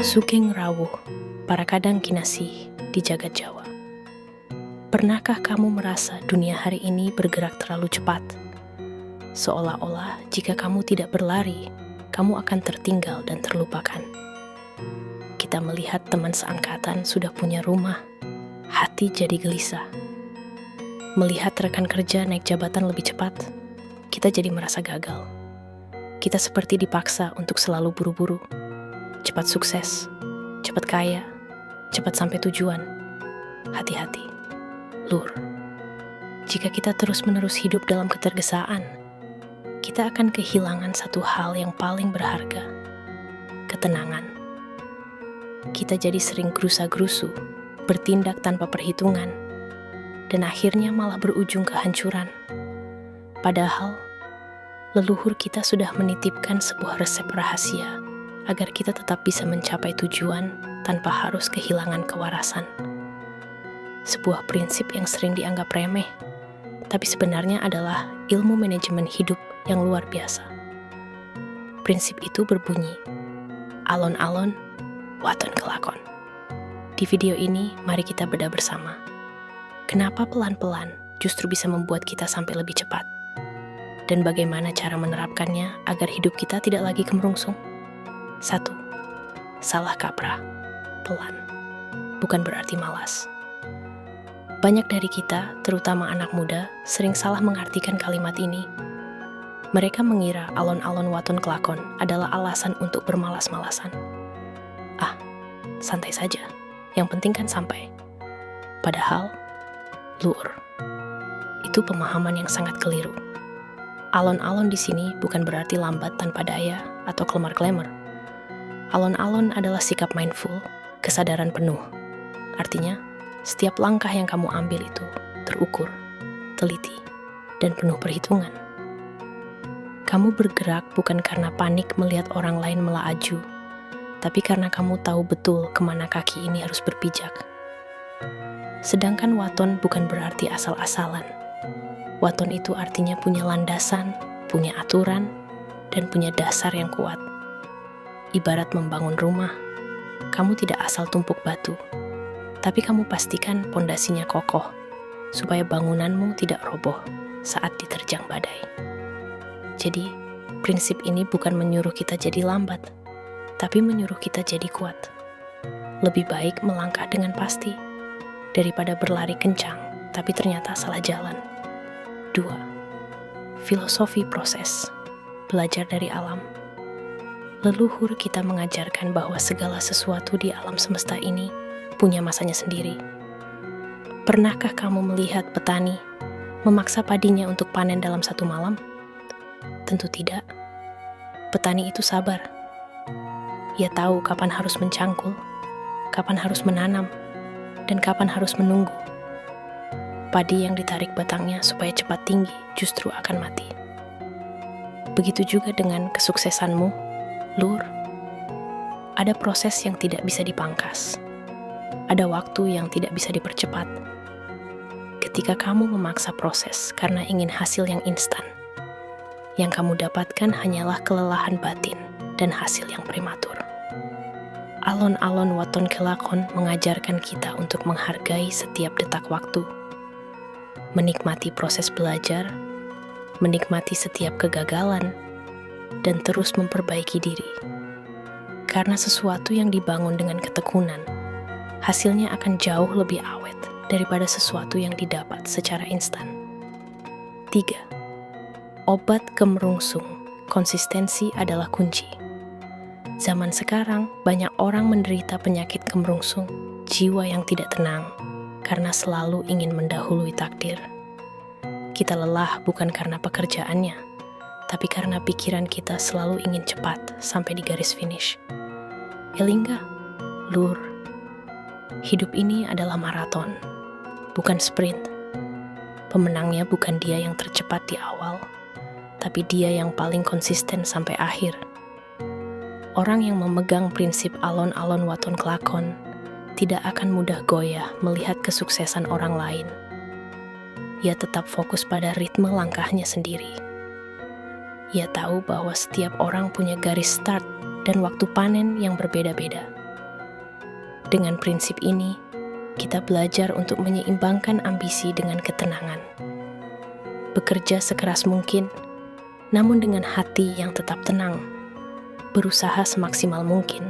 Sugeng rawuh, para kadang kinasih di jagat Jawa. Pernahkah kamu merasa dunia hari ini bergerak terlalu cepat? Seolah-olah jika kamu tidak berlari, kamu akan tertinggal dan terlupakan. Kita melihat teman seangkatan sudah punya rumah, hati jadi gelisah. Melihat rekan kerja naik jabatan lebih cepat, kita jadi merasa gagal. Kita seperti dipaksa untuk selalu buru-buru. Cepat sukses, cepat kaya, cepat sampai tujuan. Hati-hati, lur. Jika kita terus-menerus hidup dalam ketergesaan, kita akan kehilangan satu hal yang paling berharga, ketenangan. Kita jadi sering gerusa-gerusu, bertindak tanpa perhitungan, dan akhirnya malah berujung kehancuran. Padahal, leluhur kita sudah menitipkan sebuah resep rahasia agar kita tetap bisa mencapai tujuan tanpa harus kehilangan kewarasan. Sebuah prinsip yang sering dianggap remeh, tapi sebenarnya adalah ilmu manajemen hidup yang luar biasa. Prinsip itu berbunyi, alon-alon, waton kelakon. Di video ini, mari kita bedah bersama. Kenapa pelan-pelan justru bisa membuat kita sampai lebih cepat? Dan bagaimana cara menerapkannya agar hidup kita tidak lagi kemerungsung? 1. Salah kaprah. Pelan. Bukan berarti malas. Banyak dari kita, terutama anak muda, sering salah mengartikan kalimat ini. Mereka mengira alon-alon waton kelakon adalah alasan untuk bermalas-malasan. Santai saja. Yang penting kan sampai. Padahal, lur, itu pemahaman yang sangat keliru. Alon-alon di sini bukan berarti lambat tanpa daya atau kelemar-kelemar. Alon-alon adalah sikap mindful, kesadaran penuh. Artinya, setiap langkah yang kamu ambil itu terukur, teliti, dan penuh perhitungan. Kamu bergerak bukan karena panik melihat orang lain melaju, tapi karena kamu tahu betul kemana kaki ini harus berpijak. Sedangkan waton bukan berarti asal-asalan. Waton itu artinya punya landasan, punya aturan, dan punya dasar yang kuat. Ibarat membangun rumah, kamu tidak asal tumpuk batu, tapi kamu pastikan pondasinya kokoh, supaya bangunanmu tidak roboh saat diterjang badai. Jadi, prinsip ini bukan menyuruh kita jadi lambat, tapi menyuruh kita jadi kuat. Lebih baik melangkah dengan pasti, daripada berlari kencang, tapi ternyata salah jalan. 2. Filosofi proses. Belajar dari alam. Leluhur kita mengajarkan bahwa segala sesuatu di alam semesta ini punya masanya sendiri. Pernahkah kamu melihat petani memaksa padinya untuk panen dalam satu malam? Tentu tidak. Petani itu sabar. Ia tahu kapan harus mencangkul, kapan harus menanam, dan kapan harus menunggu. Padi yang ditarik batangnya supaya cepat tinggi justru akan mati. Begitu juga dengan kesuksesanmu, lur. Ada proses yang tidak bisa dipangkas. Ada waktu yang tidak bisa dipercepat. Ketika kamu memaksa proses karena ingin hasil yang instan, yang kamu dapatkan hanyalah kelelahan batin dan hasil yang prematur. Alon-alon waton kelakon mengajarkan kita untuk menghargai setiap detak waktu, menikmati proses belajar, menikmati setiap kegagalan, dan terus memperbaiki diri. Karena sesuatu yang dibangun dengan ketekunan, hasilnya akan jauh lebih awet daripada sesuatu yang didapat secara instan. 3. Obat kemerungsung, konsistensi adalah kunci. Zaman sekarang, banyak orang menderita penyakit kemerungsung, jiwa yang tidak tenang, karena selalu ingin mendahului takdir. Kita lelah bukan karena pekerjaannya, tapi karena pikiran kita selalu ingin cepat sampai di garis finish. Elingga, lur, hidup ini adalah maraton, bukan sprint. Pemenangnya bukan dia yang tercepat di awal, tapi dia yang paling konsisten sampai akhir. Orang yang memegang prinsip alon-alon waton kelakon tidak akan mudah goyah melihat kesuksesan orang lain. Ia tetap fokus pada ritme langkahnya sendiri. Ia tahu bahwa setiap orang punya garis start dan waktu panen yang berbeda-beda. Dengan prinsip ini, kita belajar untuk menyeimbangkan ambisi dengan ketenangan. Bekerja sekeras mungkin, namun dengan hati yang tetap tenang. Berusaha semaksimal mungkin,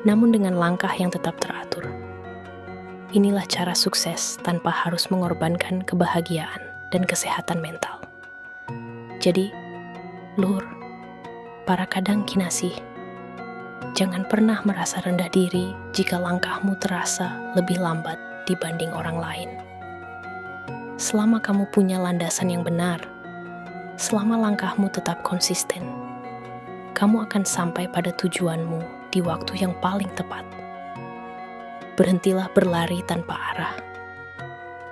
namun dengan langkah yang tetap teratur. Inilah cara sukses tanpa harus mengorbankan kebahagiaan dan kesehatan mental. Jadi, Lur, para kadang kinasih, jangan pernah merasa rendah diri jika langkahmu terasa lebih lambat dibanding orang lain. Selama kamu punya landasan yang benar, selama langkahmu tetap konsisten, kamu akan sampai pada tujuanmu di waktu yang paling tepat. Berhentilah berlari tanpa arah.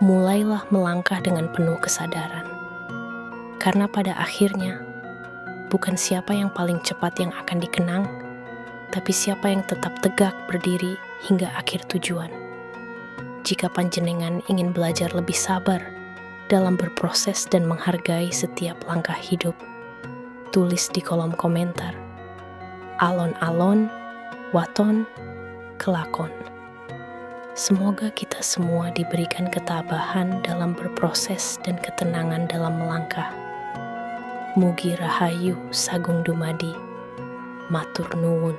Mulailah melangkah dengan penuh kesadaran. Karena pada akhirnya, bukan siapa yang paling cepat yang akan dikenang, tapi siapa yang tetap tegak berdiri hingga akhir tujuan. Jika panjenengan ingin belajar lebih sabar dalam berproses dan menghargai setiap langkah hidup, tulis di kolom komentar. Alon-alon, waton, kelakon. Semoga kita semua diberikan ketabahan dalam berproses dan ketenangan dalam melangkah. Mugi rahayu sagung dumadi. Matur nuwun.